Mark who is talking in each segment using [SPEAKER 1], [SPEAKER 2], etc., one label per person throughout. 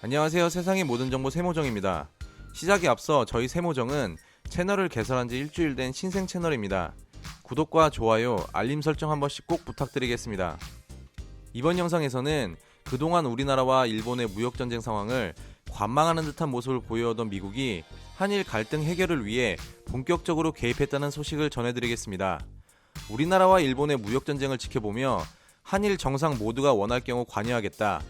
[SPEAKER 1] 안녕하세요. 세상의 모든 정보 세모정입니다. 시작에 앞서 저희 세모정은 채널을 개설한 지 일주일 된 신생 채널입니다. 구독과 좋아요, 알림 설정 한 번씩 꼭 부탁드리겠습니다. 이번 영상에서는 그동안 우리나라와 일본의 무역전쟁 상황을 관망하는 듯한 모습을 보여오던 미국이 한일 갈등 해결을 위해 본격적으로 개입했다는 소식을 전해드리겠습니다. 우리나라와 일본의 무역전쟁을 지켜보며 한일 정상 모두가 원할 경우 관여하겠다.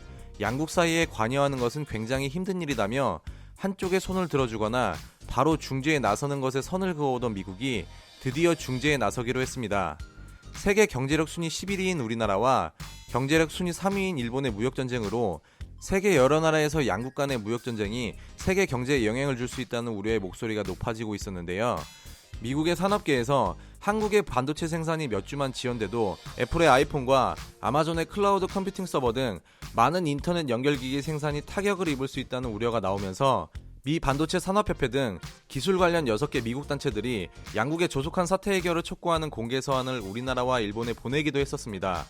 [SPEAKER 1] 양국 사이에 관여하는 것은 굉장히 힘든 일이라며 한쪽에 손을 들어주거나 바로 중재에 나서는 것에 선을 그어오던 미국이 드디어 중재에 나서기로 했습니다. 세계 경제력 순위 11위인 우리나라와 경제력 순위 3위인 일본의 무역전쟁으로 세계 여러 나라에서 양국 간의 무역전쟁이 세계 경제에 영향을 줄 수 있다는 우려의 목소리가 높아지고 있었는데요. 미국의 산업계에서 한국의 반도체 생산이 몇 주만 지연돼도 애플의 아이폰과 아마존의 클라우드 컴퓨팅 서버 등 많은 인터넷 연결기기 생산이 타격을 입을 수 있다는 우려가 나오면서 미 반도체 산업협회 등 기술 관련 6개 미국 단체들이 양국의 조속한 사태 해결을 촉구하는 공개 서한을 우리나라와 일본에 보내기도 했었습니다.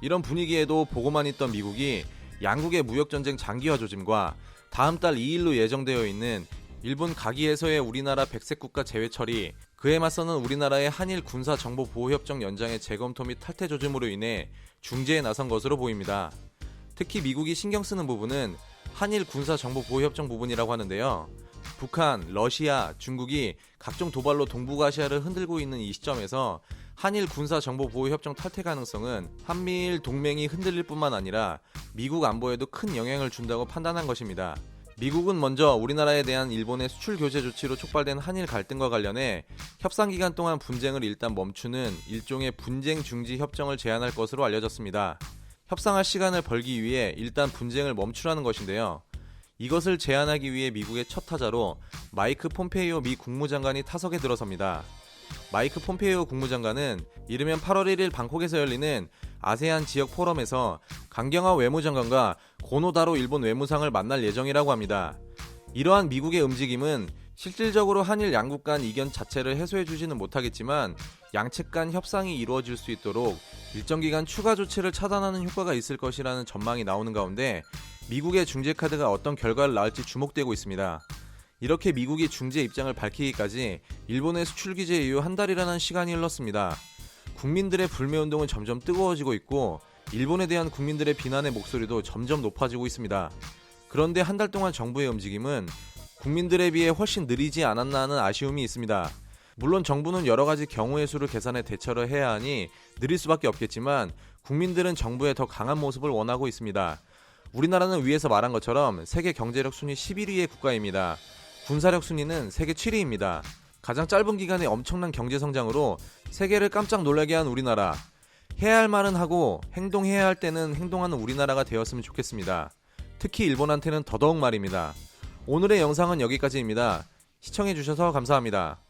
[SPEAKER 1] 이런 분위기에도 보고만 있던 미국이 양국의 무역전쟁 장기화 조짐과 다음 달 2일로 예정되어 있는 일본 가기에서의 우리나라 백색 국가 제외 처리, 그에 맞서는 우리나라의 한일 군사정보보호협정 연장의 재검토 및 탈퇴 조짐으로 인해 중재에 나선 것으로 보입니다. 특히 미국이 신경 쓰는 부분은 한일 군사정보보호협정 부분이라고 하는데요. 북한, 러시아, 중국이 각종 도발로 동북아시아를 흔들고 있는 이 시점에서 한일 군사정보보호협정 탈퇴 가능성은 한미일 동맹이 흔들릴 뿐만 아니라 미국 안보에도 큰 영향을 준다고 판단한 것입니다. 미국은 먼저 우리나라에 대한 일본의 수출 규제 조치로 촉발된 한일 갈등과 관련해 협상 기간 동안 분쟁을 일단 멈추는 일종의 분쟁 중지 협정을 제안할 것으로 알려졌습니다. 협상할 시간을 벌기 위해 일단 분쟁을 멈추라는 것인데요. 이것을 제안하기 위해 미국의 첫 타자로 마이크 폼페이오 미 국무장관이 타석에 들어섭니다. 마이크 폼페이오 국무장관은 이르면 8월 1일 방콕에서 열리는 아세안 지역 포럼에서 강경화 외무장관과 고노다로 일본 외무상을 만날 예정이라고 합니다. 이러한 미국의 움직임은 실질적으로 한일 양국 간 이견 자체를 해소해주지는 못하겠지만 양측 간 협상이 이루어질 수 있도록 일정 기간 추가 조치를 차단하는 효과가 있을 것이라는 전망이 나오는 가운데 미국의 중재 카드가 어떤 결과를 낳을지 주목되고 있습니다. 이렇게 미국이 중재 입장을 밝히기까지 일본의 수출 규제 이후 한 달이라는 시간이 흘렀습니다. 국민들의 불매운동은 점점 뜨거워지고 있고 일본에 대한 국민들의 비난의 목소리도 점점 높아지고 있습니다. 그런데 한 달 동안 정부의 움직임은 국민들에 비해 훨씬 느리지 않았나 하는 아쉬움이 있습니다. 물론 정부는 여러 가지 경우의 수를 계산해 대처를 해야 하니 느릴 수밖에 없겠지만 국민들은 정부의 더 강한 모습을 원하고 있습니다. 우리나라는 위에서 말한 것처럼 세계 경제력 순위 11위의 국가입니다. 군사력 순위는 세계 7위입니다. 가장 짧은 기간에 엄청난 경제 성장으로 세계를 깜짝 놀라게 한 우리나라. 해야 할 말은 하고 행동해야 할 때는 행동하는 우리나라가 되었으면 좋겠습니다. 특히 일본한테는 더더욱 말입니다. 오늘의 영상은 여기까지입니다. 시청해주셔서 감사합니다.